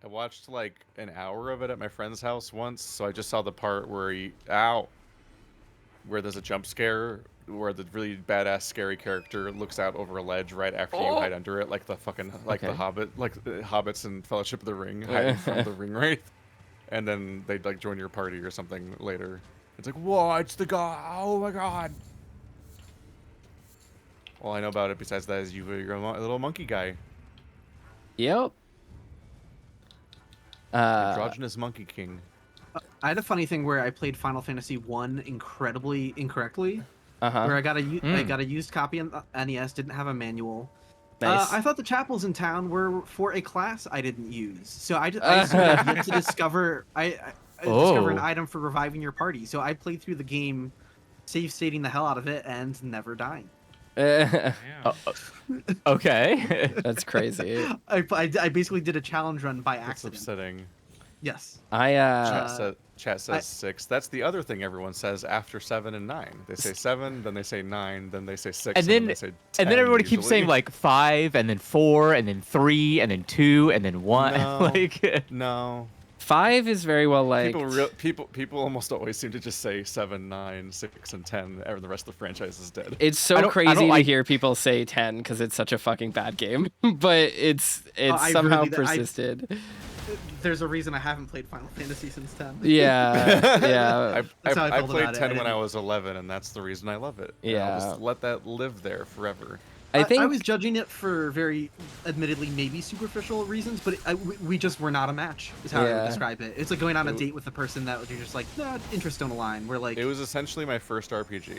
I watched like an hour of it at my friend's house once, so I just saw the part where where there's a jump scare, where the really badass scary character looks out over a ledge right after you hide under it, like the fucking the Hobbit, like the hobbits in Fellowship of the Ring hiding from the ring wraith, and then they'd like join your party or something later. It's like, whoa, it's the guy! Oh my god! All I know about it besides that is you're a little monkey guy. Yep. Androgynous Monkey King. I had a funny thing where I played Final Fantasy 1 incredibly incorrectly. Uh-huh. Where I got a used copy on NES, didn't have a manual. Nice. I thought the chapels in town were for a class I didn't use, so I had yet to discover discover an item for reviving your party. So I played through the game, save stating the hell out of it, and never dying. Okay. That's crazy. I basically did a challenge run by accident. That's upsetting. Yes. Chat says 6. That's the other thing everyone says after 7 and 9. They say 7, then they say 9, then they say 6, And then they say 10 and then everybody keeps usually. saying like 5 and then 4 and then 3 and then 2 and then 1. No, Like no. 5 is very well liked. People almost always seem to just say 7, 9, 6, and 10, and the rest of the franchise is dead. It's I so don't crazy to like- hear people say 10 because it's such a fucking bad game, but it's I somehow really- persisted. There's a reason I haven't played Final Fantasy since 10. Yeah, yeah. That's how I I felt played about it. 10 I when I didn't- was 11, and that's the reason I love it. And Yeah. I'll just let that live there forever. I think I was judging it for very, admittedly, maybe superficial reasons, but we just were not a match, is how I Yeah. would describe it. It's like going on a date with a person that you're just like, nah, interests don't align. We're like, It was essentially my first RPG,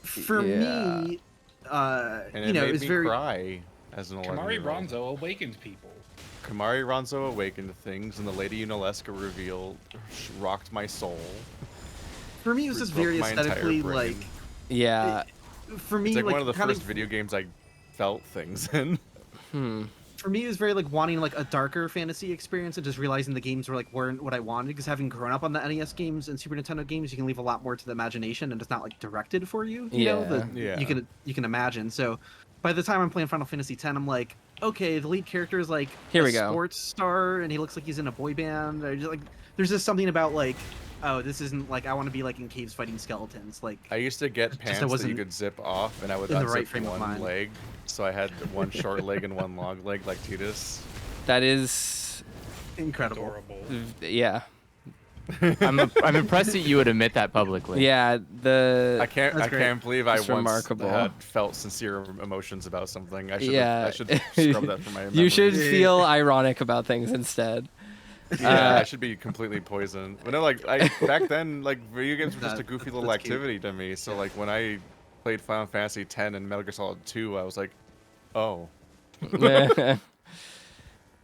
for Yeah. me, and it you know, made it was me very. cry as an 11 Kamari Ronzo awakened people. Kamari Ronzo awakened things, and the Lady Unalesca reveal rocked my soul. For me, it was just broke very my entire aesthetically brain. like. yeah. For me, It's like one of the kind first video games I felt things in. For me, it was very like wanting like a darker fantasy experience and just realizing the games weren't what I wanted, because having grown up on the NES games and Super Nintendo games, you can leave a lot more to the imagination and it's not like directed for you. You know, Yeah. you can imagine. So by the time I'm playing Final Fantasy X, I'm like, okay, the lead character is like Here a we go. sports star and he looks like he's in a boy band. There's just something about like, oh, this isn't like I want to be like in caves fighting skeletons. Like I used to get Just I pants that you wasn't could zip off, and I would in the right unzip frame of one mind. leg, so I had one short leg and one long leg, like Titus. That is, incredible. Adorable. yeah. I'm impressed that you would admit that publicly. Yeah, I can't believe I That's once remarkable. had felt sincere emotions about something. I should scrub that from my memory. You should feel ironic about things instead. Yeah, I should be completely poisoned. But no, back then, like video games were just a goofy little that's cute. activity to me. So like when I played Final Fantasy X and Metal Gear Solid 2, I was like, oh,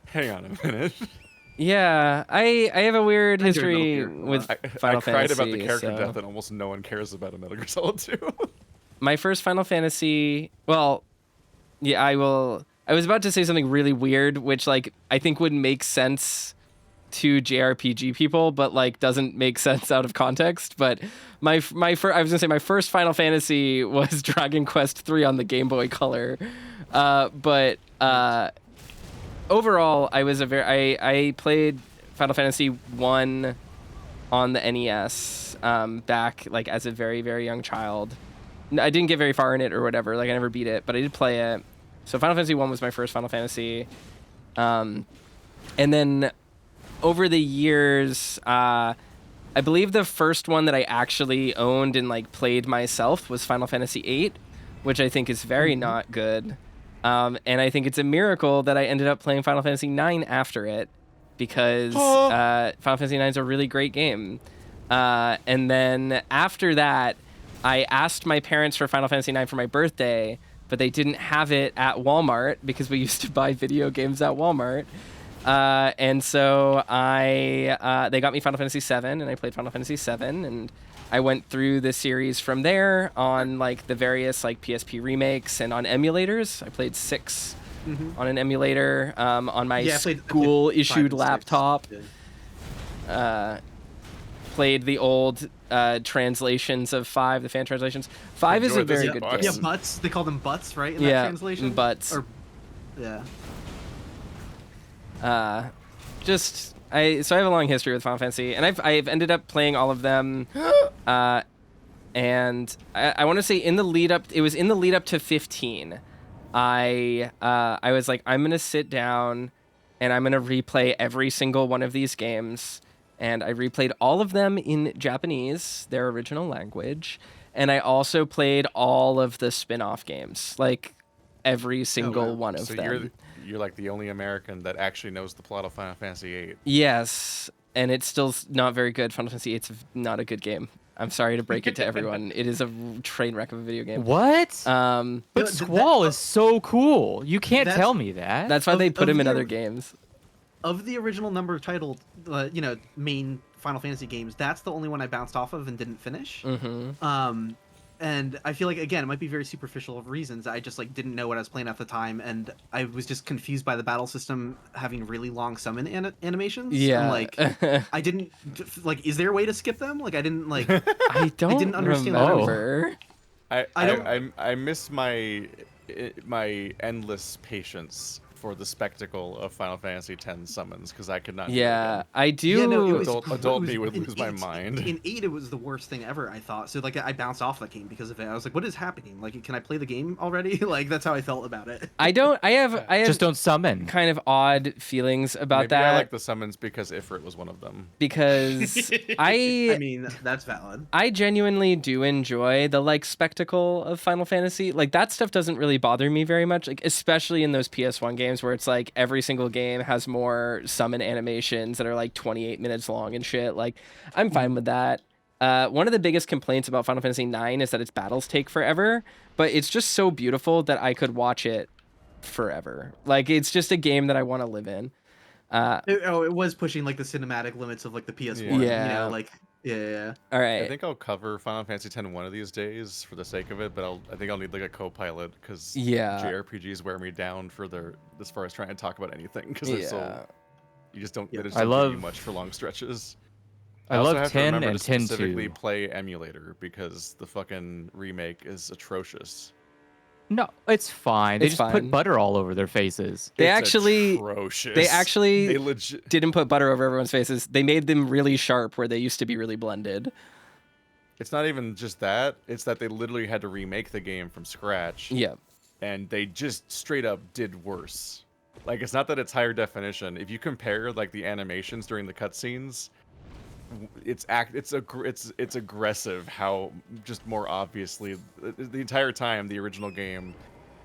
hang on a minute. Yeah, I have a weird I enjoyed history Metal Gear. with I Final cried Fantasy. about the character so- death, and almost no one cares about a Metal Gear Solid 2. My first Final Fantasy, well, yeah, I was about to say something really weird, which like I think would make sense to JRPG people, but like doesn't make sense out of context. But I was gonna say my first Final Fantasy was Dragon Quest III on the Game Boy Color, but overall I played Final Fantasy 1 on the NES back like as a very, very young child. I didn't get very far in it or whatever, like I never beat it, but I did play it. So Final Fantasy 1 was my first Final Fantasy. And then over the years, I believe the first one that I actually owned and like played myself was Final Fantasy 8, which I think is very not good. And I think it's a miracle that I ended up playing Final Fantasy 9 after it, because Final Fantasy 9 is a really great game. And then after that, I asked my parents for Final Fantasy 9 for my birthday, but they didn't have it at Walmart because we used to buy video games at Walmart. And so they got me Final Fantasy 7, and I played Final Fantasy 7, and I went through the series from there on like the various like PSP remakes and on emulators. I played 6 on an emulator on my Yeah, I played school 5 and issued 6. laptop. Yeah. Played the old translations of 5, the fan translations. 5 is a Enjoyed this very at good Bucks. game. Yeah, butts. They call them butts, right? In Yeah, that translation. butts. Or, yeah. So I have a long history with Final Fantasy, and I've ended up playing all of them. And I want to say in the lead up to 15, I was like, I'm gonna sit down and I'm gonna replay every single one of these games, and I replayed all of them in Japanese, their original language, and I also played all of the spin-off games, like every single one of so them. You're like the only American that actually knows the plot of Final Fantasy VIII. Yes, and it's still not very good. Final Fantasy VIII's not a good game. I'm sorry to break it to everyone. It is a train wreck of a video game. What? But No, Squall is so cool. You can't tell me that. That's why they put him in the- other games. Of the original number of titled, main Final Fantasy games, that's the only one I bounced off of and didn't finish. Mm-hmm. And I feel like, again, it might be very superficial of reasons. I just like didn't know what I was playing at the time, and I was just confused by the battle system having really long summon animations. Yeah. And, like, I didn't like. Is there a way to skip them? Like, I didn't like. I didn't understand remember. I miss my endless patience for the spectacle of Final Fantasy X summons because I could not. Yeah, I do. Yeah, no, Adult me would lose my mind. In 8, it was the worst thing ever, I thought. So, like, I bounced off that game because of it. I was like, what is happening? Like, can I play the game already? Like, that's how I felt about it. I have Just don't summon. kind of odd feelings about Maybe that. I like the summons because Ifrit was one of them. Because I mean, that's valid. I genuinely do enjoy the like spectacle of Final Fantasy. Like that stuff doesn't really bother me very much, like especially in those PS1 games where it's like every single game has more summon animations that are like 28 minutes long and shit. Like I'm fine with that. One of the biggest complaints about Final Fantasy IX is that its battles take forever, but it's just so beautiful that I could watch it forever. Like it's just a game that I want to live in. It was pushing like the cinematic limits of like the PS1. Yeah. You know, like yeah. All right. I think I'll cover Final Fantasy X one of these days for the sake of it, but I think I'll need like a co-pilot because JRPGs wear me down as far as trying to talk about anything because they're so you just don't. They just don't give you much for long stretches. I also love have 10 to remember and to 10 specifically too. play emulator because the fucking remake is atrocious. No, it's fine. They It's just put fine. butter all over their faces. They It's actually atrocious. they legit. didn't put butter over everyone's faces. They made them really sharp where they used to be really blended. It's not even just that. It's that they literally had to remake the game from scratch. Yeah. And they just straight up did worse. Like, it's not that it's higher definition. If you compare like the animations during the cutscenes, it's aggressive how just more obviously the entire time the original game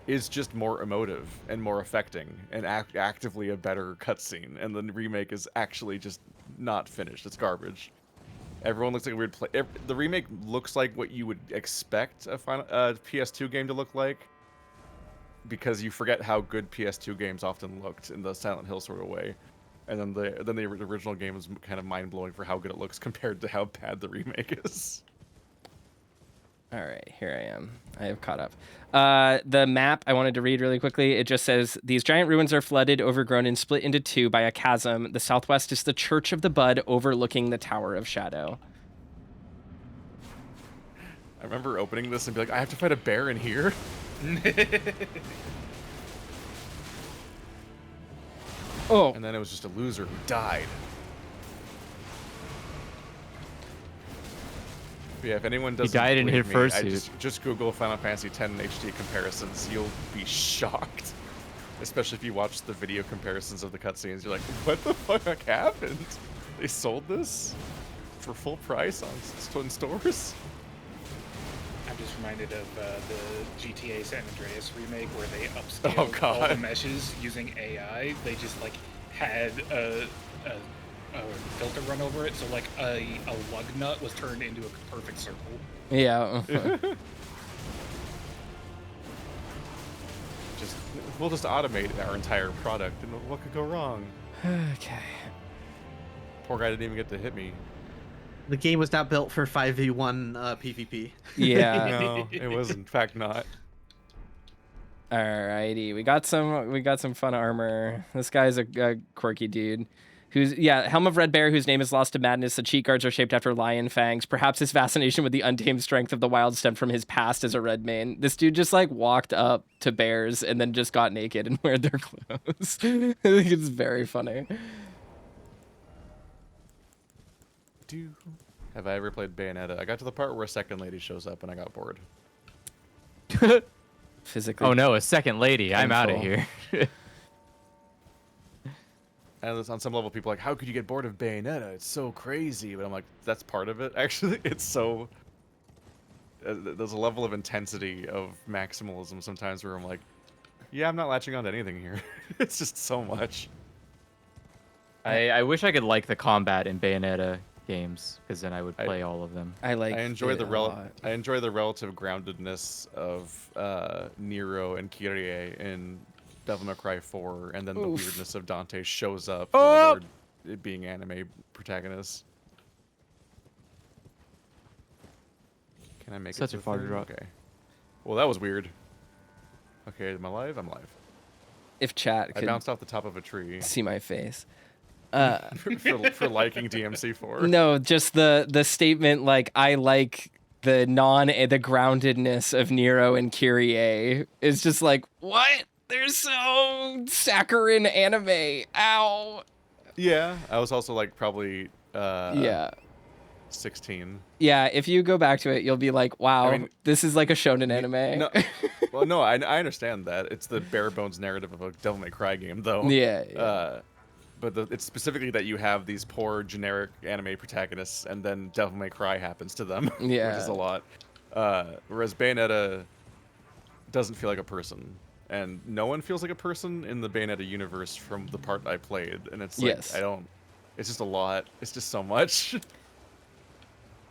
is just more emotive and more affecting and actively a better cutscene, and the remake is actually just not finished. It's garbage. Everyone looks like a weird play. The remake looks like what you would expect a PS2 game to look like, because you forget how good PS2 games often looked in the Silent Hill sort of way. And then the original game is kind of mind-blowing for how good it looks compared to how bad the remake is. All right, here I am. I have caught up. The map I wanted to read really quickly. It just says, these giant ruins are flooded, overgrown, and split into two by a chasm. The southwest is the Church of the Bud overlooking the Tower of Shadow. I remember opening this and be like, I have to fight a bear in here? Oh. And then it was just a loser who died. But yeah, if anyone doesn't died in believe his me, fursuit. just Google Final Fantasy X HD comparisons. You'll be shocked. Especially if you watch the video comparisons of the cutscenes. You're like, what the fuck happened? They sold this for full price in stores? I'm just reminded of the GTA San Andreas remake where they upscaled all the meshes using AI. They just like had a filter run over it, so like a lug nut was turned into a perfect circle. Yeah. We'll just automate our entire product, and what could go wrong? Okay. Poor guy didn't even get to hit me. The game was not built for 5v1 PvP. Yeah. No, it was in fact not. Alrighty, we got some fun armor. This guy's a quirky dude. Helm of Red Bear, whose name is lost to madness. The cheek guards are shaped after lion fangs. Perhaps his fascination with the untamed strength of the wild stemmed from his past as a red mane. This dude just like walked up to bears and then just got naked and wear their clothes. I think it's very funny. Have I ever played Bayonetta? I got to the part where a second lady shows up and I got bored. Physically. Oh no, a second lady. I'm out of Painful. here. And on some level, people are like, how could you get bored of Bayonetta? It's so crazy. But I'm like, that's part of it. Actually, it's so... there's a level of intensity of maximalism sometimes where I'm like, yeah, I'm not latching on to anything here. It's just so much. I wish I could like the combat in Bayonetta games, because then I would play all of them. I enjoy it the a lot. I enjoy the relative groundedness of Nero and Kyrie in Devil May Cry 4, and then the weirdness of Dante shows up while they're being anime protagonists. Can I make Such it a to far third? drop. Okay. Well, that was weird. Okay, am I live? I'm live. If chat I could bounced off the top of a tree see my face. for liking DMC4. No, just the statement like I like the groundedness of Nero and Kyrie is just like, what? They're so saccharine anime. Ow. Yeah, I was also like probably Yeah. 16. Yeah, if you go back to it, you'll be like, wow, I mean, this is like a shonen anime. No, well, no, I understand that. It's the bare bones narrative of a Devil May Cry game, though. Yeah. But it's specifically that you have these poor generic anime protagonists, and then Devil May Cry happens to them, Yeah. which is a lot. Whereas Bayonetta doesn't feel like a person, and no one feels like a person in the Bayonetta universe from the part I played, and it's like Yes. It's just a lot. It's just so much.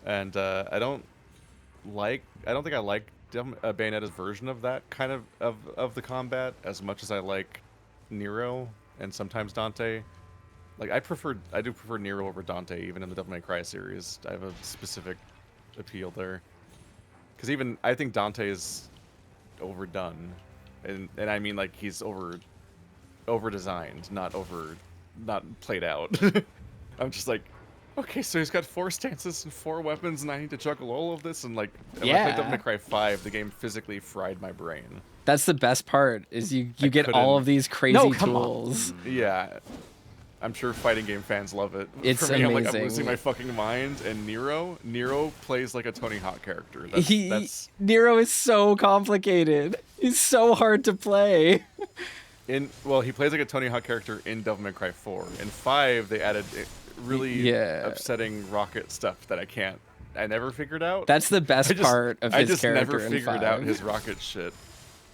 And I don't think I like Bayonetta's version of that kind of the combat as much as I like Nero and sometimes Dante. Like I do prefer Nero over Dante even in the Devil May Cry series. I have a specific appeal there. Because even I think Dante is overdone, and I mean like he's over designed, not played out. I'm just like, okay, so he's got 4 stances and 4 weapons, and I need to juggle all of this, and like, when I played Devil May Cry 5, the game physically fried my brain. That's the best part, is you get all couldn't- of these crazy tools. Yeah, I'm sure fighting game fans love it. It's For me, I'm like, I'm amazing. losing my fucking mind, and Nero plays like a Tony Hawk character. That's Nero is so complicated. He's so hard to play. well, he plays like a Tony Hawk character in Devil May Cry 4. In 5, they added really upsetting rocket stuff that I never figured out. That's the best part of his character. I just never in figured 5. out his rocket shit.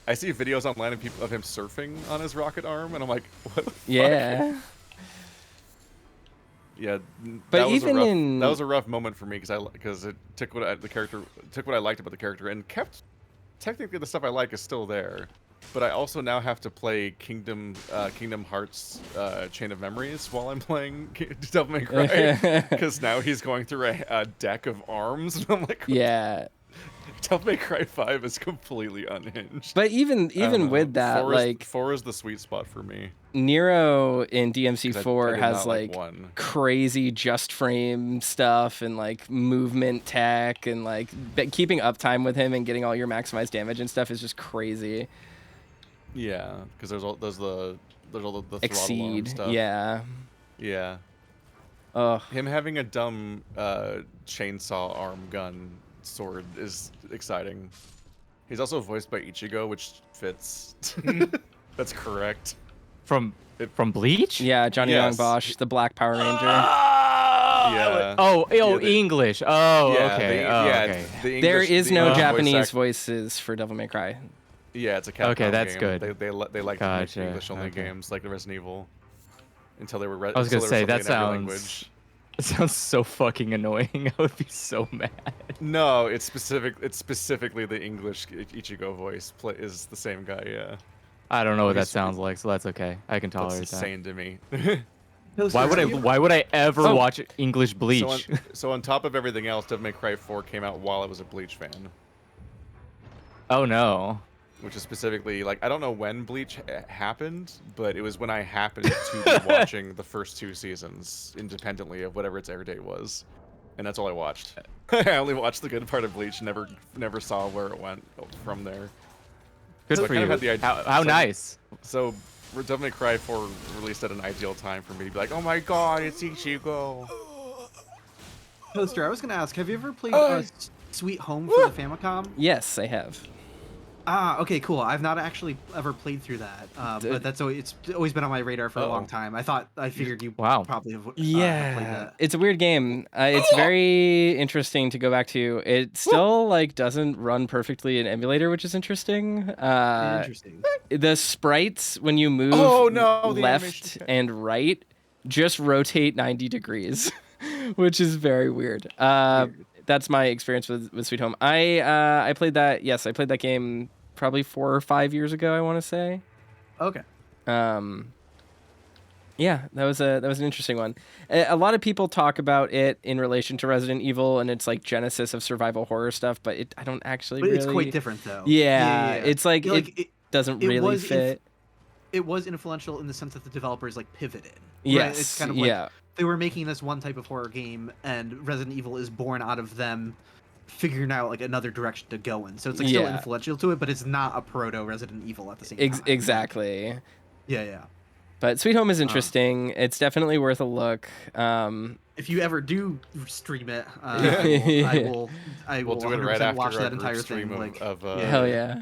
I see videos online of him surfing on his rocket arm, and I'm like, what the fuck? Yeah. Yeah, But that was even that was a rough moment for me because it took what I liked about the character and kept technically the stuff I like is still there. But I also now have to play Kingdom Hearts Chain of Memories while I'm playing Devil May Cry, because now he's going through a deck of arms, and I'm like, yeah. Devil May Cry 5 is completely unhinged. But even with that, 4 is the sweet spot for me. Nero in DMC4 I did has not like 1. crazy just frame stuff and like movement tech and like keeping uptime with him and getting all your maximized damage and stuff is just crazy. Yeah, because there's all the throttle arm Exceed. stuff. Yeah. Yeah. Him having a dumb chainsaw arm gun sword is exciting. He's also voiced by Ichigo, which fits. That's correct. From Bleach? Yeah, Johnny Yes. Young Bosch, the Black Power Ranger. Yeah. English. Oh, Yeah, okay. okay. The English, There is the no English Japanese voice voices for Devil May Cry. Yeah, it's a Capcom Okay, that's game. good. They like to Gotcha, make English-only okay. games like the Resident Evil until they were. I was gonna say, that in every sounds- language. It sounds so fucking annoying. I would be so mad. No, it's specifically the English Ichigo voice is the same guy. Yeah. I don't know what that He's- sounds like, so that's okay. I can That's tolerate that. insane to me. Why would I ever watch English Bleach? So on top of everything else, Devil May Cry 4 came out while I was a Bleach fan, Oh no. which is specifically like I don't know when Bleach happened, but it was when I happened to be watching the first 2 seasons independently of whatever its air date was, and that's all I watched. I only watched the good part of Bleach, never saw where it went from there. Good So I for kind you. of had the idea- How so- nice. So Devil May Cry 4 released at an ideal time for me to be like, oh my god, it's Ichigo. Toaster, I was gonna ask, have you ever played Oh. Sweet Home for the Famicom? Yes, I have. Ah, okay, cool. I've not actually ever played through that, but it's always been on my radar for a long time. I figured you Wow. probably have played Yeah, that. it's a weird game. It's very interesting to go back to. It still like doesn't run perfectly in emulator, which is interesting. Interesting. The sprites when you move Oh, no, the left animation. and right just rotate 90 degrees, which is very weird. Weird. That's my experience with Sweet Home. I played that. Yes, I played that game probably 4 or 5 years ago, I want to say. Okay. Yeah, that was an interesting one. A lot of people talk about it in relation to Resident Evil and its like genesis of survival horror stuff, but I don't actually But really. it's quite different though. Yeah, it's like, Yeah, it doesn't it really was fit. it was influential in the sense that the developers like pivoted. Yes, Right? It's kind of like yeah. they were making this one type of horror game, and Resident Evil is born out of them figuring out like another direction to go in. So it's like still Yeah. influential to it, but it's not a proto Resident Evil at the same time. Exactly. Yeah. But Sweet Home is interesting. It's definitely worth a look. If you ever do stream it, Yeah. I will We'll do it 100% right after watch our that group entire stream thing. Like, of Hell yeah.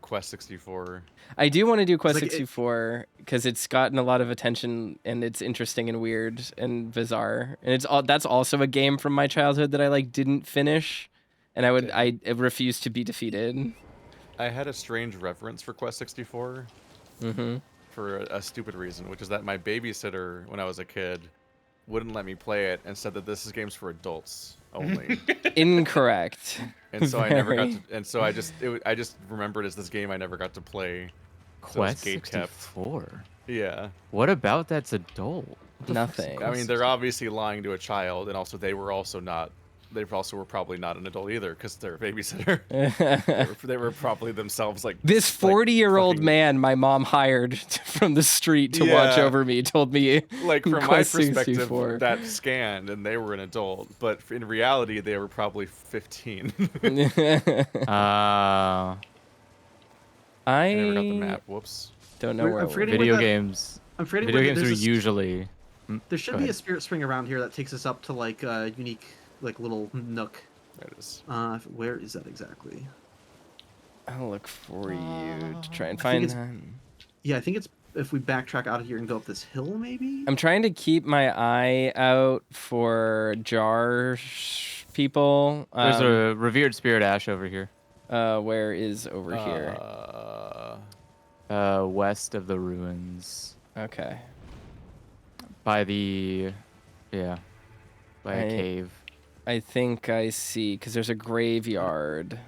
Quest 64. I do want to do Quest like, 64 because it's gotten a lot of attention and it's interesting and weird and bizarre. And that's also a game from my childhood that I like didn't finish, and I refuse to be defeated. I had a strange reverence for Quest 64 for a stupid reason, which is that my babysitter when I was a kid wouldn't let me play it and said that this is games for adults only. Incorrect. And so I never got Very. to, and so I just remembered as this game I never got to play. So it's Quest gatekept. 64. Yeah. What about that's adult? What the fuck's Nothing. I mean, they're obviously lying to a child, and also they also were probably not an adult either because they're a babysitter. they were probably themselves like This like 40-year-old fucking- man my mom hired from the street to watch Yeah. over me told me like from my Quest perspective 64. that scanned and they were an adult, but in reality they were probably 15. Uh, I never got the I map. Whoops. don't know I'm where. forgetting video what that- games. I'm forgetting Video what games are there's a- usually. There should Go be a ahead. spirit spring around here that takes us up to like a unique like little nook. There it is. Where is that exactly? I'll look for you to try and I think find it's- that. Yeah, I think it's if we backtrack out of here and go up this hill, maybe. I'm trying to keep my eye out for jar people. There's a revered spirit ash over here, Where is over here? west of the ruins, Okay. by the, by a I- cave. I think I see, because there's a graveyard.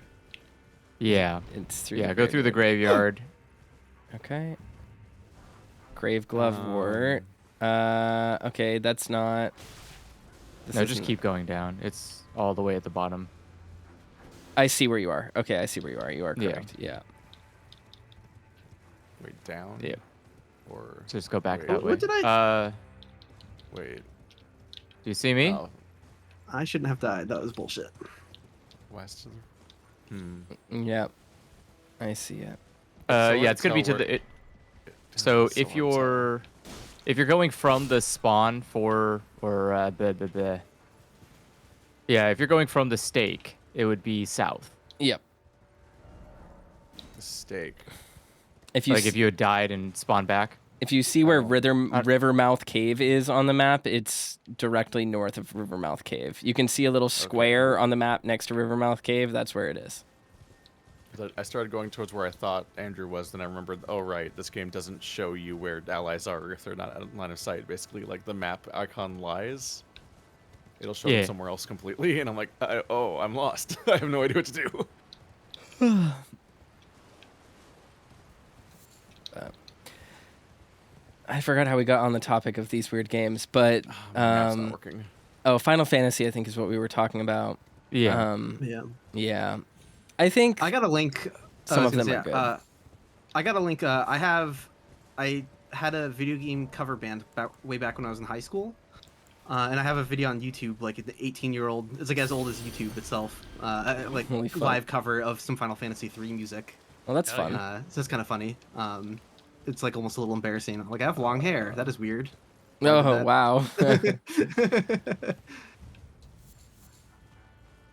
Yeah, It's through. yeah. Go through the graveyard. Okay. Grave Glovewort. Okay, that's not. This No, just isn't- keep going down. It's all the way at the bottom. I see where you are. Okay, I see where you are. You are Yeah. correct. Yeah. Wait, down? Yeah. Or Just go back Wait. that way. What did I- wait. Do you see me? Oh, I shouldn't have died. That was bullshit. west of the... Yep. I see it. Yeah, it's gonna be to tell where- the. So It's if so hard to you're going from the spawn for yeah, if you're going from the stake, it would be south. Yep. The stake. If you Like if you had died and spawned back. if you see where Oh. Rivermouth Cave is on the map, it's directly north of Rivermouth Cave. You can see a little square on the map next to Rivermouth Cave. That's where it is. I started going towards where I thought Andrew was, then I remembered, oh right, this game doesn't show you where allies are if they're not out of line of sight. Basically, like the map icon lies. It'll show Yeah. them somewhere else completely, and I'm like, oh, I'm lost. I have no idea what to do. I forgot how we got on the topic of these weird games, but My map's not working. Final Fantasy I think is what we were talking about. Yeah. Yeah. Yeah. I think I got a link. Some I was of them gonna are say, good. I got a link. I had a video game cover band way back when I was in high school, and I have a video on YouTube, like the 18-year-old. It's like as old as YouTube itself. Like Holy fuck. live cover of some Final Fantasy 3 music. well, that's Hell fun. So it's kind of funny. It's like almost a little embarrassing. Like I have long hair. That is weird. Oh that. wow.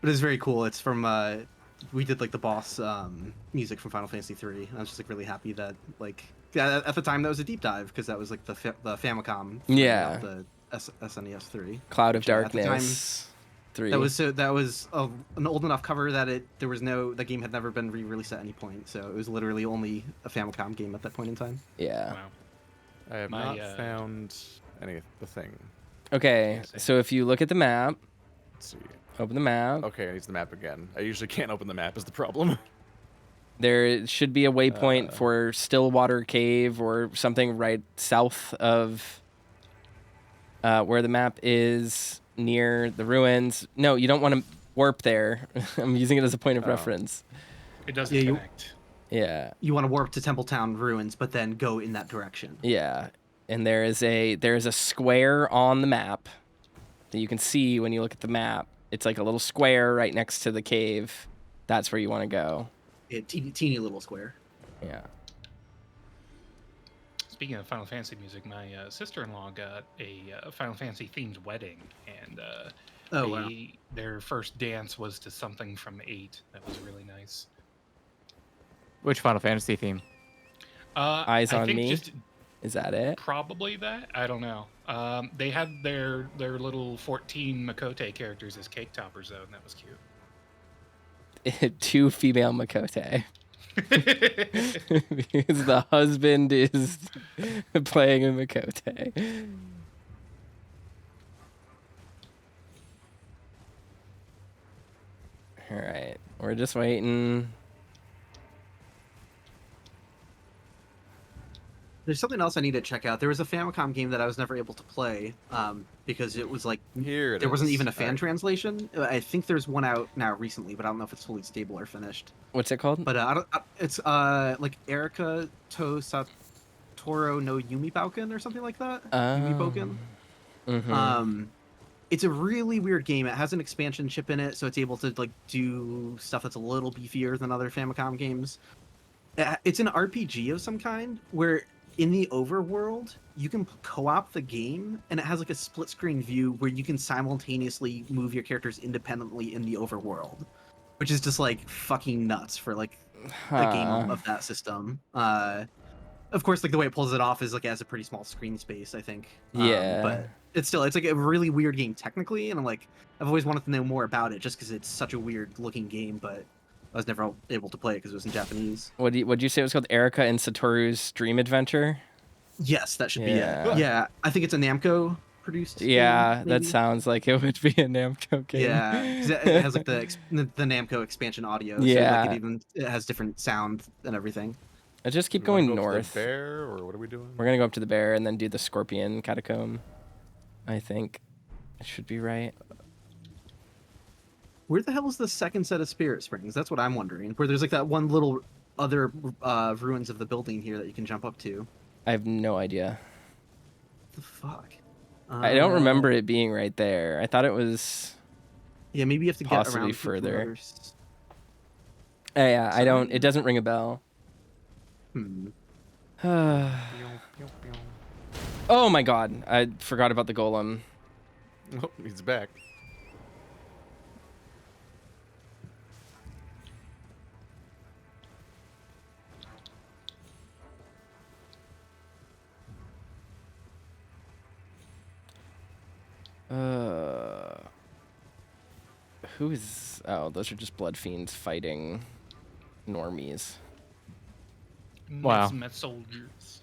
But it's very cool. It's from we did like the boss music from Final Fantasy 3. I was just like really happy that like at the time that was a deep dive because that was like the Famicom, Yeah. the SNES 3. Cloud of which, at the time, Darkness 3. that was an old enough cover that the game had never been re-released at any point, so it was literally only a Famicom game at that point in time. Yeah. Wow. I have not found any of the thing. Okay, so if you look at the map, Let's see. open the map. Okay, I use the map again. I usually can't open the map is the problem. There should be a waypoint for Stillwater Cave or something right south of where the map is near the ruins. No, you don't want to warp there. I'm using it as a point of reference. It doesn't connect. Yeah. You want to warp to Templetown ruins, but then go in that direction. Yeah. And there is a square on the map that you can see when you look at the map. It's like a little square right next to the cave. That's where you want to go. Yeah, teeny little square. Yeah. Speaking of Final Fantasy music, my sister-in-law got a Final Fantasy themed wedding, and Wow. their first dance was to something from 8. That was really nice. Which Final Fantasy theme? Eyes I on think Me? Just Is that it? probably that. I don't know. They had their little 14 Makote characters as cake toppers though, and that was cute. 2 female Makote. Because the husband is playing a Makote. All right, we're just waiting. There's something else I need to check out. There was a Famicom game that I was never able to play because it was like Here there wasn't is. even a fan Alright. translation. I think there's one out now recently, but I don't know if it's fully stable or finished. What's it called? But it's like Erika to Satoru no Yumi Bouken or something like that. Yumi Bouken. Mm-hmm. It's a really weird game. It has an expansion chip in it, so it's able to like do stuff that's a little beefier than other Famicom games. It's an RPG of some kind where in the overworld you can co-op the game, and it has like a split screen view where you can simultaneously move your characters independently in the overworld, which is just like fucking nuts for like a game of that system. Of course, like the way it pulls it off is like it has a pretty small screen space, I think. Yeah. But it's like a really weird game technically, and I've always wanted to know more about it just because it's such a weird looking game, but I was never able to play it because it was in Japanese. What'd you say it was called? Erika and Satoru's Dream Adventure? Yes, that should be Yeah. it. Yeah, I think it's a Namco produced. Yeah, game, that maybe? sounds like it would be a Namco game. Yeah, 'cause it has like the Namco expansion audio. Yeah. So like it has different sound and everything. I just keep You wanna going go up to the north. bear, or what are we doing? We're gonna go up to the bear and then do the scorpion catacomb. I think it should be right. Where the hell is the second set of Spirit Springs? That's what I'm wondering. Where there's like that one little other ruins of the building here that you can jump up to. I have no idea. What the fuck? I don't remember it being right there. I thought it was. Yeah, maybe you have to get possibly around further. Yeah, I don't. It doesn't ring a bell. Oh my god! I forgot about the golem. Oh, he's back. Who is? Oh, those are just blood fiends fighting normies. Wow. Met soldiers.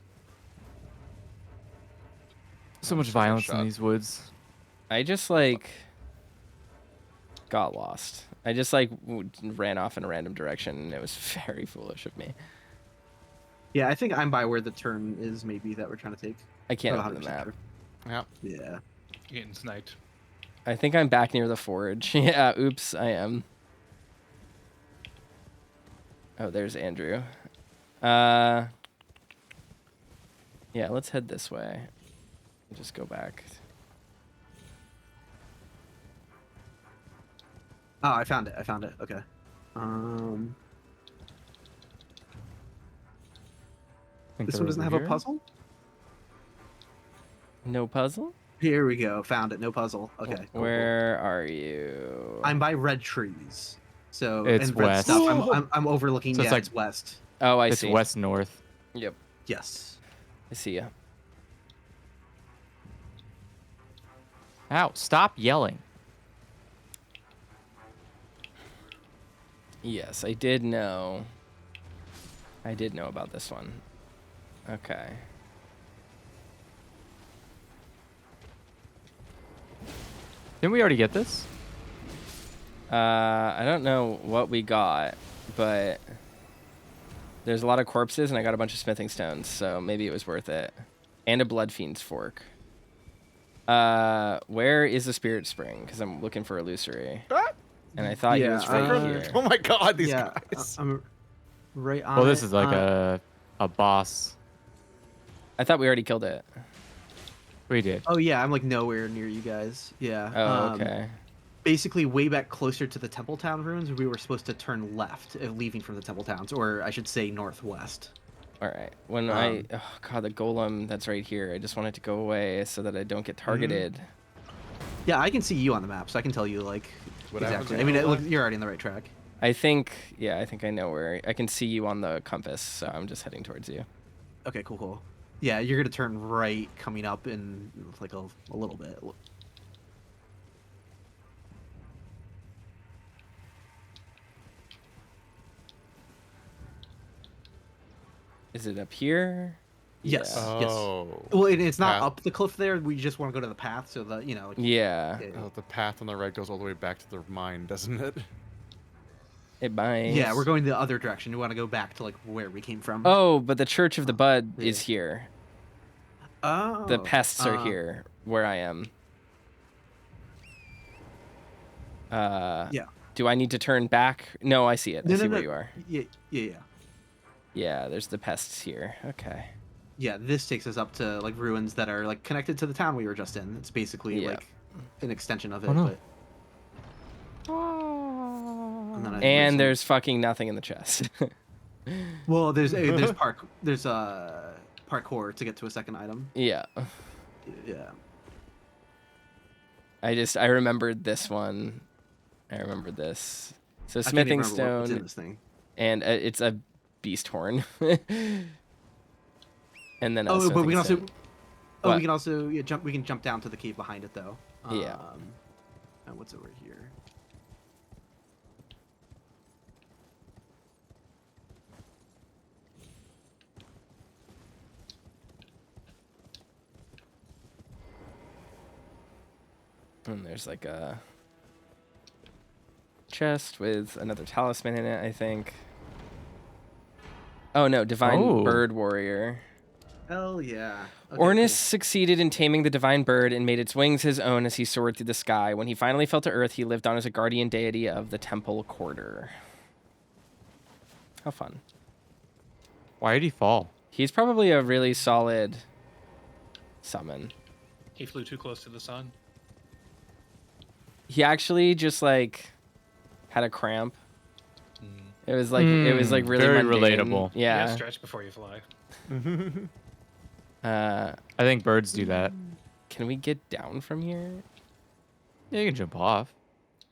So much Shot. violence in these woods. I just like got lost. I just like ran off in a random direction, and it was very foolish of me. Yeah, I think I'm by where the turn is maybe that we're trying to take. I can't Not open the 100% map. sure. Yeah. Yeah. Getting sniped. I think I'm back near the forge. Yeah, oops, I am. Oh, there's Andrew. Yeah, let's head this way. Just go back. Oh, I found it. Okay. Think This they're one doesn't over have a here? puzzle? No puzzle? Here we go. Found it. No puzzle. Okay. Cool. Where are you? I'm by red trees. So It's and red west. stuff. I'm overlooking. So Yeah, it's like- it's west. Oh, I It's see. west north. Yep, Yes. I see ya. Ow! Stop yelling. Yes, I did know. I did know about this one. Okay. Didn't we already get this? I don't know what we got, but there's a lot of corpses, and I got a bunch of smithing stones, so maybe it was worth it. And a blood fiend's fork. Where is the spirit spring? Because I'm looking for illusory. And I thought he Yeah, was right here. Oh my god, these Yeah. guys. I'm right on. Well, this it. is like a boss. I thought we already killed it. We did. Oh yeah, I'm like nowhere near you guys. Yeah. Oh, okay. Basically, way back closer to the Temple Town ruins, we were supposed to turn left, leaving from the Temple Towns, or I should say northwest. All right. When oh god, the golem that's right here. I just want it to go away so that I don't get targeted. Yeah, I can see you on the map, so I can tell you like What happens exactly. when I mean, you go look, left? you're already on the right track. I think I know where. I can see you on the compass, so I'm just heading towards you. Okay, cool. Yeah, you're gonna turn right coming up in like a little bit. Is it up here? Yes. Yeah. Yes. Oh. Well, it's not Path. up the cliff there. We just want to go to the path, so that Yeah. Oh, the path on the right goes all the way back to the mine, doesn't it? It binds. Yeah, we're going the other direction. We want to go back to like where we came from. Oh, but the Church of the Bud is Yeah. here. Oh. The pests are here where I am. Yeah. Do I need to turn back? No, I see it. I see where you are. Yeah. Yeah, there's the pests here. Okay. Yeah, this takes us up to like ruins that are like connected to the town we were just in. It's basically Yeah. like an extension of it. Oh, no. But... And, then And there's fucking nothing in the chest. well, there's parkour to get to a second item. Yeah. Yeah. I remembered this one. I remembered this. So I can't smithing even remember what's in stone, this thing. and it's a beast horn. And then Oh, but we can also. stone. Oh, What? we can also jump. We can jump down to the cave behind it though. Yeah. And what's over here? And there's like a chest with another talisman in it, I think. Oh no, Divine Oh. Bird Warrior. Hell yeah. Okay, Ornis succeeded in taming the divine bird and made its wings his own as he soared through the sky. When he finally fell to earth, he lived on as a guardian deity of the temple quarter. How fun. Why did he fall? He's probably a really solid summon. He flew too close to the sun. He actually just like had a cramp. It was like really very mundane. relatable. Yeah, Yeah. stretch before you fly. I think birds do that. Can we get down from here Yeah, you can jump off.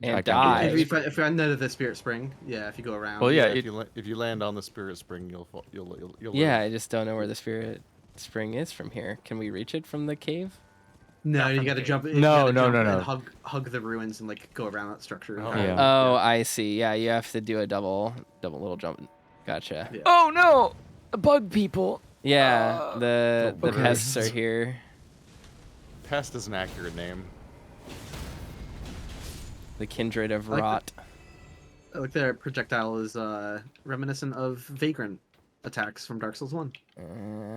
and I can die? do If you're under the spirit spring, yeah, if you go around. Well, yeah, if you land on the spirit spring, you'll Yeah, live. I just don't know where the spirit spring is from here. Can we reach it from the cave? No, Not you from gotta the jump. cave. You No, gotta no, jump no, and no. hug the ruins and like go around that structure. Oh. Yeah. Oh, I see. Yeah, you have to do a double little jump. Gotcha. Yeah. Oh no! Bug people. Yeah, the buggers. pests are here. Pest is an accurate name. The kindred of I like rot. I like their projectile is reminiscent of vagrant attacks from Dark Souls 1.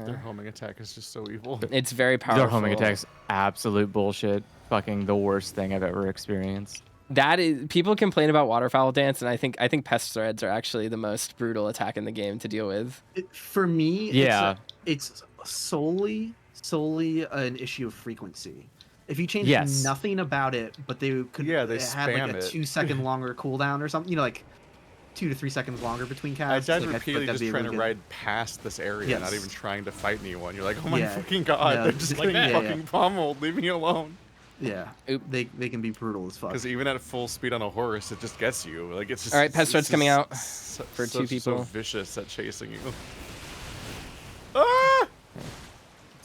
Their homing attack is just so evil. It's very powerful. Their homing attacks, absolute bullshit. Fucking the worst thing I've ever experienced. That is, people complain about waterfowl dance, and I think pest threads are actually the most brutal attack in the game to deal with. For me, Yeah. it's solely an issue of frequency. If you change Yes. nothing about it, but they could Yeah, they had like spam a it. 2-second longer cooldown or something, like 2 to 3 seconds longer between I casts. died Like, repeatedly that'd just be a trying to really good- ride past this area, not Yes. even trying to fight anyone. You're like, oh my Yeah, fucking god, no, they're just like getting that. fucking pummeled. Leave me alone. Yeah, Oop. they can be brutal as fuck. Because even at full speed on a horse, it just gets you. Like it's just. All right, pet it's starts coming just out for 2 So people. vicious at chasing you. Ah!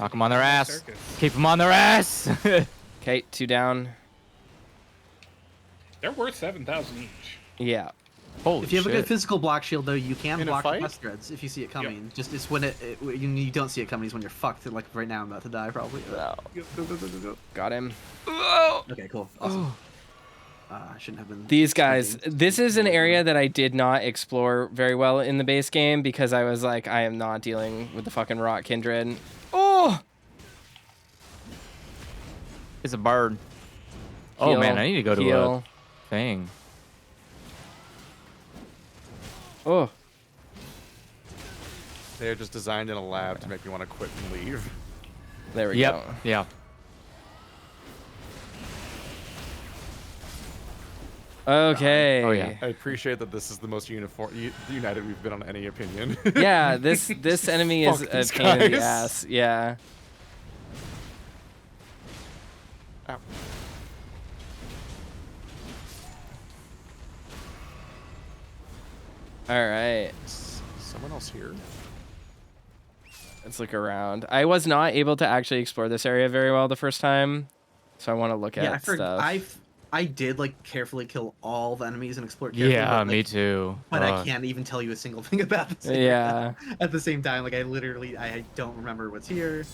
Knock them on their ass. Circus. Keep them on their ass. Okay, 2 down. They're worth 7,000 each. Yeah. Holy If you have a shit. good physical block shield, though, you can In a block the fight? pest threads if you see it coming. Just it's when you don't see it coming is when you're fucked. Like right now, I'm about to die probably. No. Go. Got him. Okay, cool. Awesome. I shouldn't have been. These guys, sprinting. this is an area that I did not explore very well in the base game because I was like, I am not dealing with the fucking Rot Kindred. Oh! It's a bird. Oh man, I need to go to a heal. thing. Oh. They're just designed in a lab to make me want to quit and leave. There we Yep. go. Yeah. Okay. Oh, yeah. I appreciate that this is the most united we've been on any opinion. Yeah, this enemy is Fuck a these pain in the guys. ass. Yeah. Ow. All right. Someone else here? Let's look around. I was not able to actually explore this area very well the first time, so I want to look Yeah, at stuff. I did like carefully kill all the enemies and explore it carefully. Yeah, but, me like, too. But I can't even tell you a single thing about this. Yeah. At the same time, like I don't remember what's here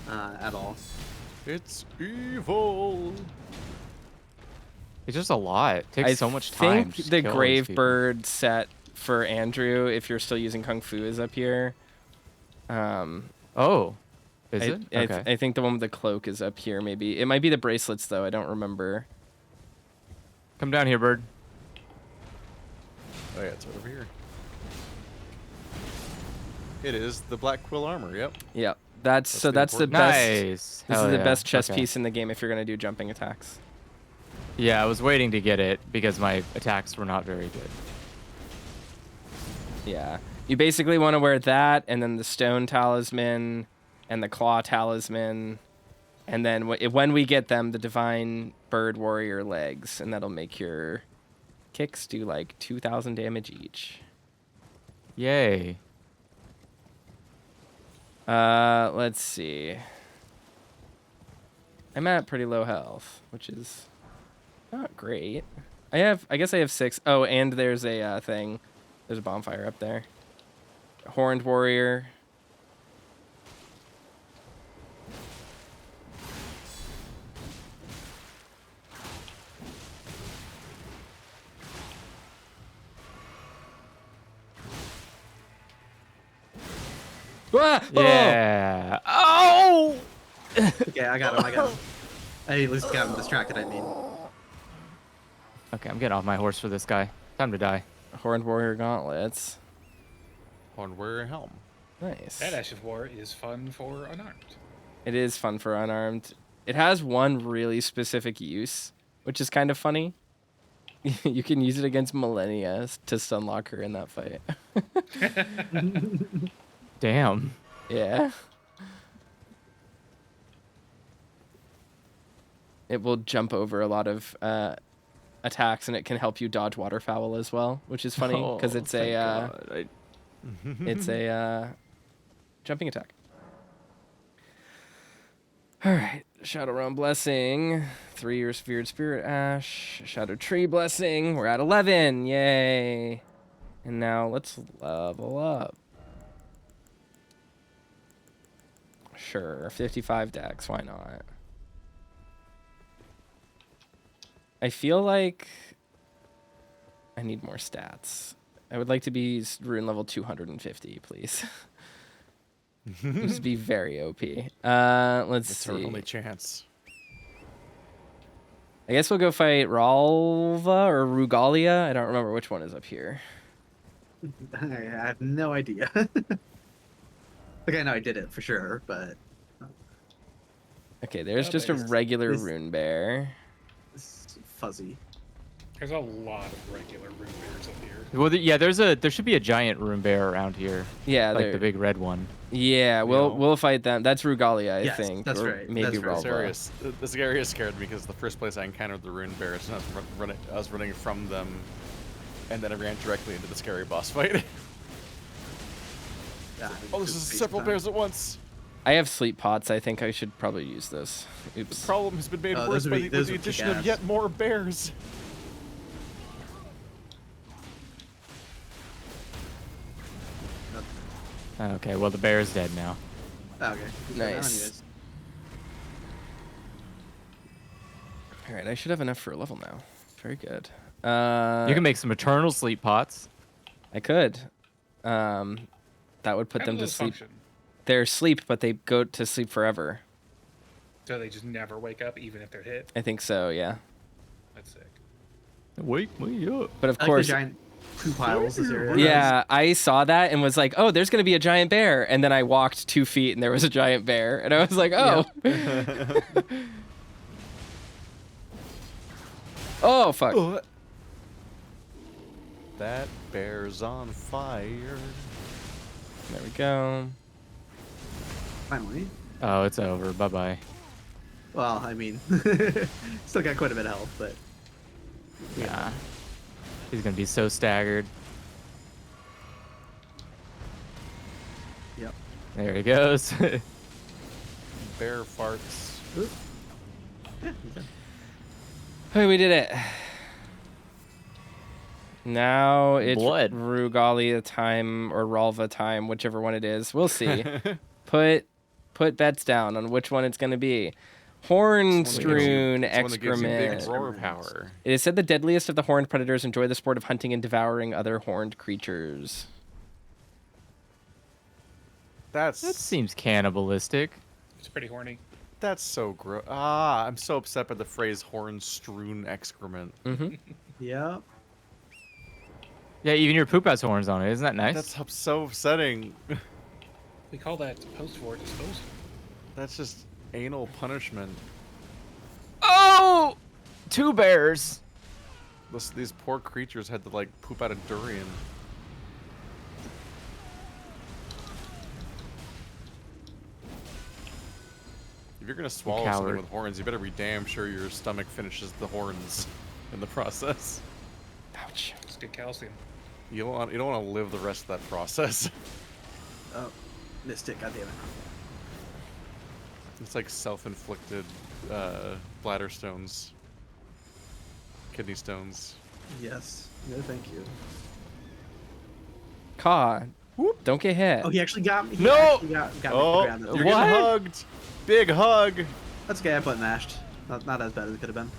at all. It's evil. It's just a lot. It takes so much time. I just think to the kill these Grave people. Bird set for Andrew, if you're still using Kung Fu, is up here. Oh, is it? Okay. I think the one with the cloak is up here. Maybe it might be the bracelets though. I don't remember. Come down here, bird. Oh yeah, it's right over here. It is the Black Quill armor. Yep. Yeah, That's the that's the important- best. Nice. This Hell is the yeah. best chess Okay. piece in the game if you're gonna do jumping attacks. Yeah, I was waiting to get it because my attacks were not very good. Yeah, you basically want to wear that, and then the stone talisman, and the claw talisman, and then when we get them, the divine bird warrior legs, and that'll make your kicks do like 2,000 damage each. Yay. Let's see. I'm at pretty low health, which is not great. I guess I have 6. Oh, and there's a thing. There's a bonfire up there. Horned warrior. Ah! Oh! Yeah. Oh! Okay, I got him. I at least got him distracted. I mean, Okay, I'm getting off my horse for this guy. Time to die. Horned warrior gauntlets. On wear a helm. Nice. That Ash of War is fun for unarmed. It is fun for unarmed. It has one really specific use, which is kind of funny. You can use it against Millennia to stunlock her in that fight. Damn. Yeah. It will jump over a lot of attacks, and it can help you dodge waterfowl as well, which is funny because it's thank a God. it's a jumping attack. All right, Shadow Realm Blessing, 3-year Feared Spirit Ash, Shadow Tree Blessing. We're at 11, yay! And now let's level up. Sure, 55 dex, why not? I feel like I need more stats. I would like to be rune level 250, please. Just be very OP. Let's It's see. our only chance. I guess we'll go fight Ralva or Rugalia. I don't remember which one is up here. I have no idea. Like I know I did it for sure, but Okay, there's Oh, just a there's- regular this- rune bear. it's fuzzy. There's a lot of regular rune bears up here. Well, yeah, there should be a giant rune bear around here. Yeah, Like the big red one. Yeah, we'll fight them. That's Rugalia, I Yes, think. that's or right, Maybe that's right. Ralva. This area scared me because the first place I encountered the rune bears, and I was running from them, and then I ran directly into the scary boss fight. Yeah, Oh, this is several bears at once. I have sleep pots. I think I should probably use this. The Oops. problem has been made Oh, worse those would by be- the, those with the would kick addition of ass. yet more bears. Okay, well the bear's dead now. Okay. Nice. All right, I should have enough for a level now. Very good. You can make some eternal sleep pots. I could. That would put How them do to those sleep. function? They're asleep, but they go to sleep forever. So they just never wake up, even if they're hit. I think so. Yeah. That's sick. Wake me up. But of I like course, the giant poo piles this area. yeah, I saw that and was like, "Oh, there's gonna be a giant bear," and then I walked 2 feet and there was a giant bear, and I was like, "Oh." Oh fuck. That bear's on fire. There we go. Finally. Oh, it's over. Bye bye. Well, I mean, still got quite a bit of health, but Yeah. He's gonna be so staggered. yep. There he goes. Bear farts. Yeah, he's done. Hey, we did it. Now it's Blood. Rugalia time or Ralva time, whichever one it is. We'll see. Put bets down on which one it's going to be. Horn strewn It's one that gives you big excrement. roar power. It is said the deadliest of the horned predators enjoy the sport of hunting and devouring other horned creatures. That That's seems cannibalistic. It's pretty horny. that's so gross. Ah, I'm so upset by the phrase horn strewn excrement. Mm-hmm. Yep. Yeah, even your poop has horns on it. Isn't that nice? That's so upsetting. We call that post-war disposal. That's just anal punishment. Oh! 2 bears. These poor creatures had to like poop out a durian. If you're gonna swallow something coward. with horns, you better be damn sure your stomach finishes the horns in the process. Ouch. It's good calcium. You don't want to live the rest of that process. Oh, missed it. God damn it. It's like self-inflicted bladder stones, kidney stones. Yes. No, thank you. Caw. Don't get hit. Oh, he actually got me. He No! actually got me to Oh, the ground. you're What? getting hugged. Big hug. That's okay. I put mashed. Not as bad as it could have been.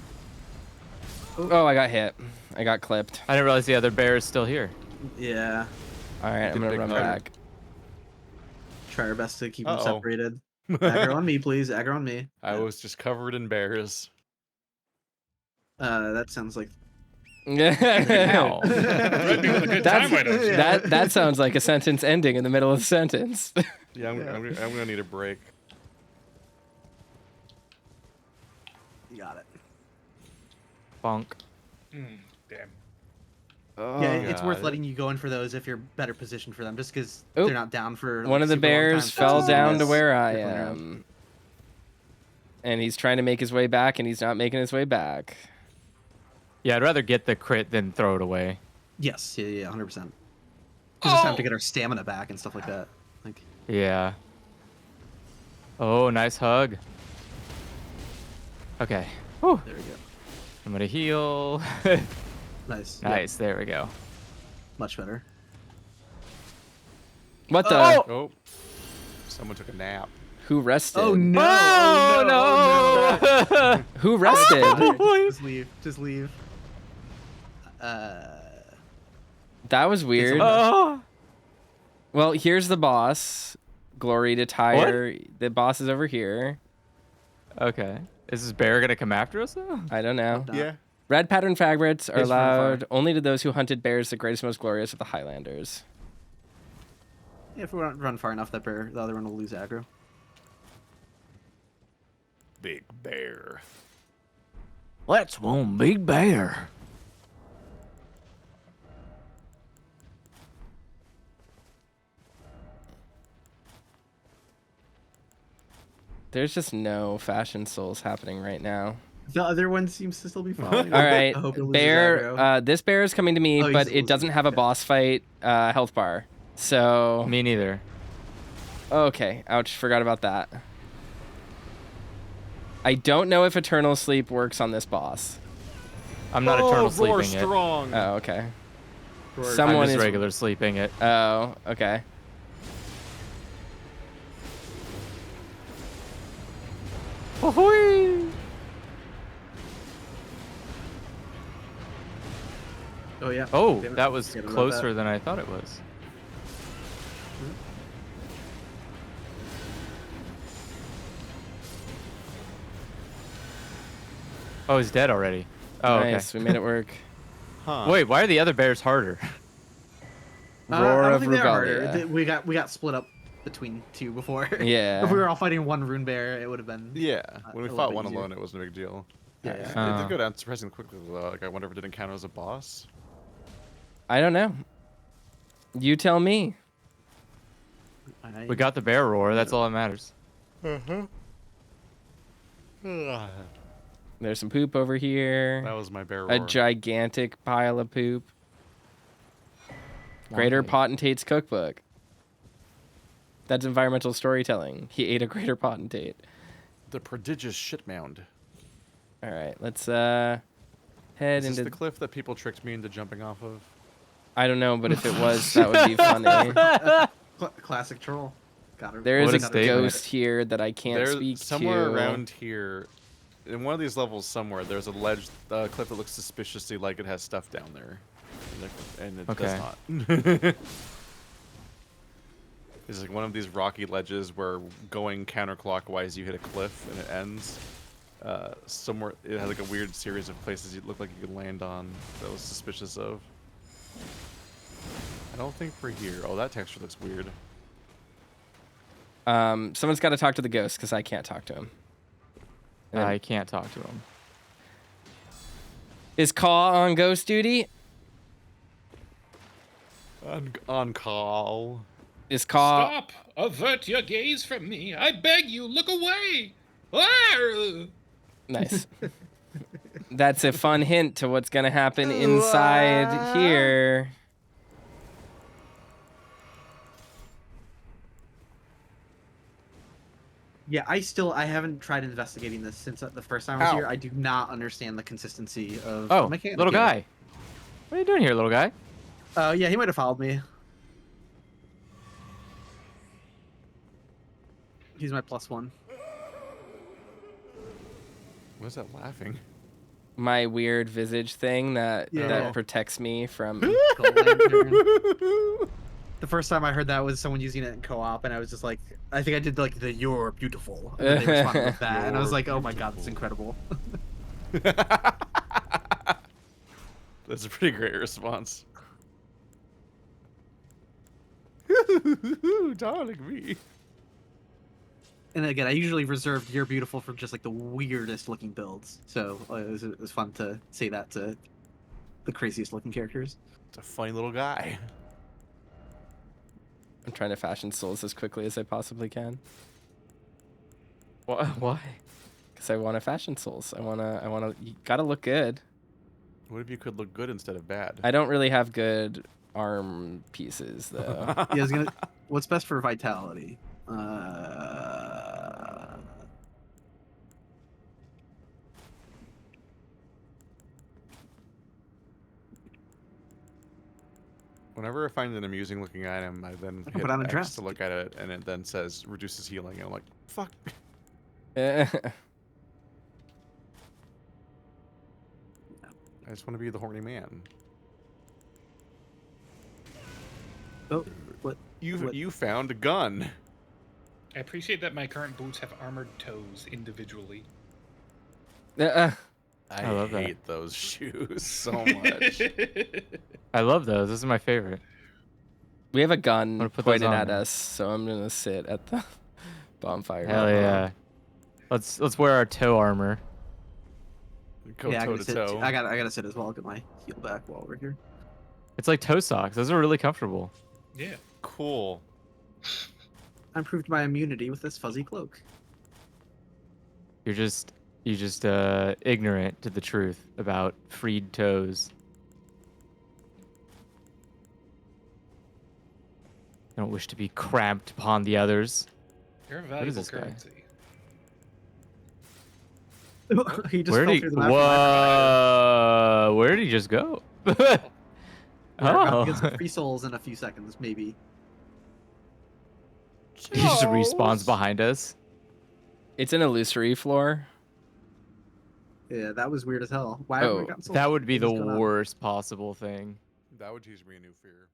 Oh, I got hit. I got clipped. I didn't realize the other bear is still here. Yeah. All right, I'm did gonna big run hug. back. Try our best to keep them Uh-oh. separated. Aggro on me, please. Aggro on me. I was just covered in bears. That sounds like. Ow. Threaten me with a good That's- time, why don't you? that sounds like a sentence ending in the middle of the sentence. Yeah, I'm gonna need a break. You got it. Bonk. Damn. Oh, Yeah, it's worth God. letting you go in for those if you're better positioned for them, just because Oop. they're not down for. One of the super long bears time, so fell it's easy down to miss. where I Circling around. am. And he's trying to make his way back, and he's not making his way back. Yeah, I'd rather get the crit than throw it away. Yes, yeah, 100%. Because it's time to get our stamina back and stuff like that. Like, Yeah. Oh, nice hug. Okay. Whew. there we go. I'm gonna heal. Nice. Yep, Nice. There we go. much better. What the? Oh! Oh, someone took a nap. Who rested? Oh no! Oh, no! Who rested? Alright, just leave. Just leave. That was weird. Oh! Well, here's the boss. Glory to Tyre. The boss is over here. Okay. Is this bear gonna come after us though? I don't know. Not- Yeah. Red pattern favorites are Yes, from afar. allowed only to those who hunted bears, the greatest, most glorious of the Highlanders. Yeah, if we run far enough, that bear, the other one will lose aggro. Big bear. Let's one big bear. There's just no fashion souls happening right now. The other one seems to still be following. All right, I hope it loses bear. aggro. This bear is coming to me, Oh, but he's it doesn't have a okay. boss fight health bar. So Me neither. okay, ouch, forgot about that. I don't know if Eternal Sleep works on this boss. I'm not eternal sleeping it. strong. Oh, okay. Roar. I'm Someone just is regular sleeping it. Oh, okay. Ahoy! Oh yeah. Oh, Damn it. that was Forgot about closer that. than I thought it was. Oh, he's dead already. Oh, Nice, we made it work. Huh. okay. Wait, why are the other bears harder? Roar I don't of think they are harder. Regalia. We got split up between two before. Yeah. If we were all fighting one rune bear, it would have been. Yeah, when we a little fought bit one easier. alone, it wasn't a big deal. Yeah. It did go down surprisingly quickly though. Like I wonder if it didn't count as a boss. I don't know. You tell me. We got the bear roar. That's all that matters. There's some poop over here. That was my bear A roar. gigantic pile of poop. Greater Why? Potentate's cookbook. That's environmental storytelling. He ate a greater potentate. The prodigious shit mound. All right, let's head Is this into. the cliff that people tricked me into jumping off of? I don't know, but if it was, that would be funny. Classic troll. Got her. There is What a a statement. ghost here that I can't There's speak somewhere to. around here, in one of these levels somewhere, there's a ledge, cliff that looks suspiciously like it has stuff down there, and it does not. It's like one of these rocky ledges where going counterclockwise you hit a cliff and it ends. Somewhere it has like a weird series of places you look like you could land on that I was suspicious of. I don't think we're here. Oh, that texture looks weird. Someone's got to talk to the ghost because I can't talk to him. I can't talk to him. Is Caw on ghost duty? On call. Is Caw? Stop! Avert your gaze from me. I beg you, look away. Ah! Nice. That's a fun hint to what's gonna happen inside here. Yeah, I haven't tried investigating this since the first time I was Ow. here. I do not understand the consistency of Oh, mechanic little here. guy. What are you doing here, little guy? Yeah, he might have followed me. He's my +1. What is that laughing? My weird visage thing that Yeah. that protects me from. Gold lantern. The first time I heard that was someone using it in co-op, and I was just like, I think I did like the "You're beautiful," and then they responded with that, and I was You're like, oh my god, that's incredible. That's a pretty great response. Darling me. And again, I usually reserve "You're beautiful" for just like the weirdest looking builds, so it was fun to say that to the craziest looking characters. It's a funny little guy. I'm trying to fashion souls as quickly as I possibly can Why? because I want to fashion souls. I wanna. You gotta look good. What if you could look good instead of bad? I don't really have good arm pieces though. Yeah, I was gonna. What's best for vitality? Whenever I find an amusing looking item, I then can hit put on a X dress. to look at it, and it then says reduces healing, and I'm like, fuck. I just want to be the horny man. Oh, what? You found a gun. I appreciate that my current boots have armored toes individually. I love that. hate those shoes so much. I love those. This is my favorite. We have a gun gonna put those pointed on at now. us, so I'm gonna sit at the bonfire. Hell yeah. Let's wear our toe armor. Go Yeah, I toe gotta to sit. toe. I gotta sit as well. Get my heel back while we're here. It's like toe socks. Those are really comfortable. Yeah. Cool. I improved my immunity with this fuzzy cloak. You're just ignorant to the truth about freed toes. I don't wish to be cramped upon the others. You're a What is valuable this guy? currency. He just Where fell did he? through the map. from my Whoa! Where did he just go? perspective. We're about to get some Oh, free souls in a few seconds, maybe. he just respawns behind us. It's an illusory floor. Yeah, that was weird as hell. Why haven't we Oh, gotten souls? That would be the What's going on? worst possible thing. That would teach me a new fear.